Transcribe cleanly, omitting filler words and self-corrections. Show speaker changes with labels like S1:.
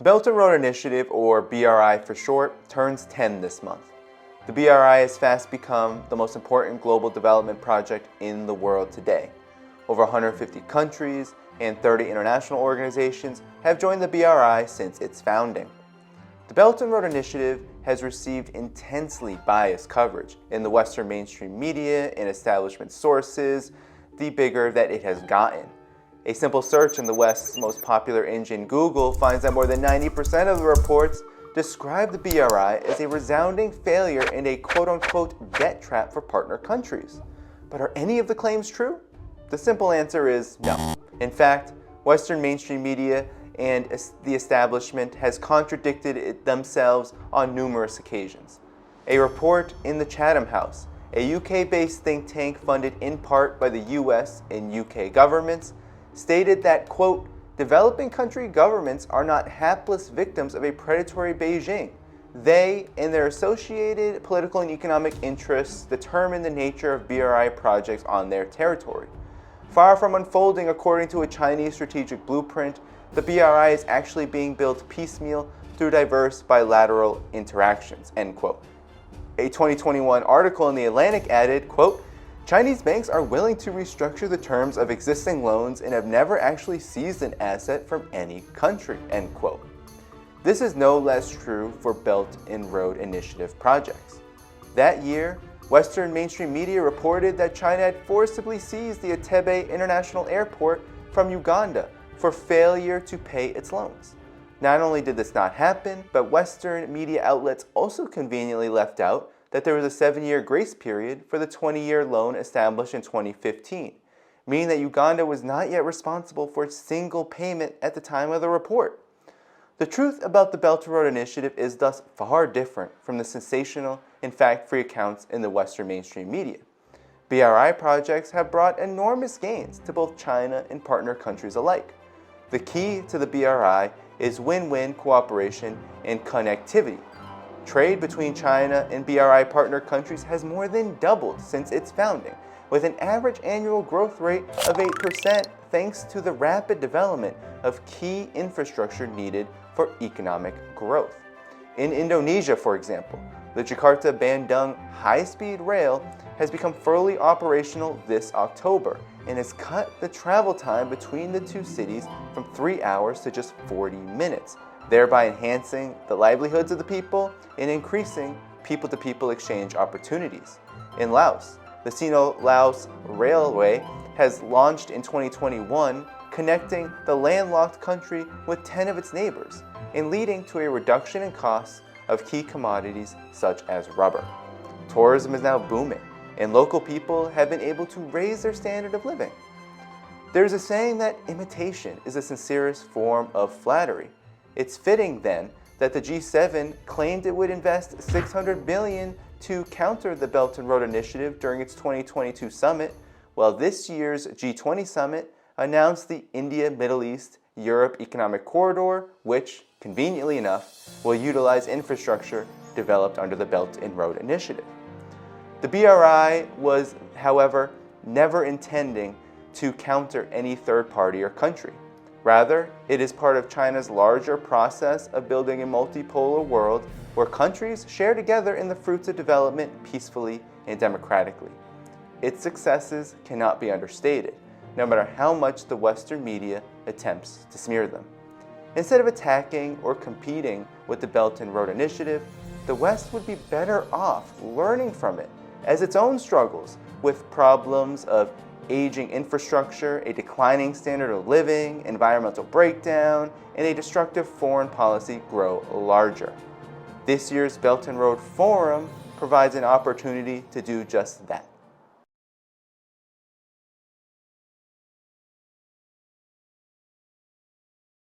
S1: The Belt and Road Initiative, or BRI for short, turns 10 this month. The BRI has fast become the most important global development project in the world today. Over 150 countries and 30 international organizations have joined the BRI since its founding. The Belt and Road Initiative has received intensely biased coverage in the Western mainstream media and establishment sources, the bigger that it has gotten. A simple search in the West's most popular engine, Google, finds that more than 90% of the reports describe the BRI as a resounding failure and a quote-unquote debt trap for partner countries. But are any of the claims true? The simple answer is no. In fact, Western mainstream media and the establishment has contradicted it themselves on numerous occasions. A report in the Chatham House, a UK-based think tank funded in part by the US and UK governments, stated that, quote, developing country governments are not hapless victims of a predatory Beijing. They and their associated political and economic interests determine the nature of BRI projects on their territory. Far from unfolding according to a Chinese strategic blueprint, the BRI is actually being built piecemeal through diverse bilateral interactions, end quote. A 2021 article in The Atlantic added, quote, Chinese banks are willing to restructure the terms of existing loans and have never actually seized an asset from any country, end quote. This is no less true for Belt and Road Initiative projects. That year, Western mainstream media reported that China had forcibly seized the Entebbe International Airport from Uganda for failure to pay its loans. Not only did this not happen, but Western media outlets also conveniently left out that there was a 7-year grace period for the 20-year loan established in 2015, meaning that Uganda was not yet responsible for a single payment at the time of the report. The truth about the Belt and Road Initiative is thus far different from the sensational and fact-free accounts in the Western mainstream media. BRI projects have brought enormous gains to both China and partner countries alike. The key to the BRI is win-win cooperation and connectivity. Trade between China and BRI partner countries has more than doubled since its founding, with an average annual growth rate of 8% thanks to the rapid development of key infrastructure needed for economic growth. In Indonesia, for example, the Jakarta-Bandung high-speed rail has become fully operational this October and has cut the travel time between the two cities from 3 hours to just 40 minutes, thereby enhancing the livelihoods of the people and increasing people-to-people exchange opportunities. In Laos, the Sino-Laos Railway has launched in 2021, connecting the landlocked country with 10 of its neighbors and leading to a reduction in costs of key commodities such as rubber. Tourism is now booming, and local people have been able to raise their standard of living. There's a saying that imitation is the sincerest form of flattery. It's fitting, then, that the G7 claimed it would invest $600 billion to counter the Belt and Road Initiative during its 2022 summit, while this year's G20 summit announced the India-Middle East-Europe Economic Corridor, which, conveniently enough, will utilize infrastructure developed under the Belt and Road Initiative. The BRI was, however, never intending to counter any third party or country. Rather, it is part of China's larger process of building a multipolar world where countries share together in the fruits of development peacefully and democratically. Its successes cannot be understated, no matter how much the Western media attempts to smear them. Instead of attacking or competing with the Belt and Road Initiative, the West would be better off learning from it, as its own struggles with problems of aging infrastructure, a declining standard of living, environmental breakdown, and a destructive foreign policy grow larger. This year's Belt and Road Forum provides an opportunity to do just that.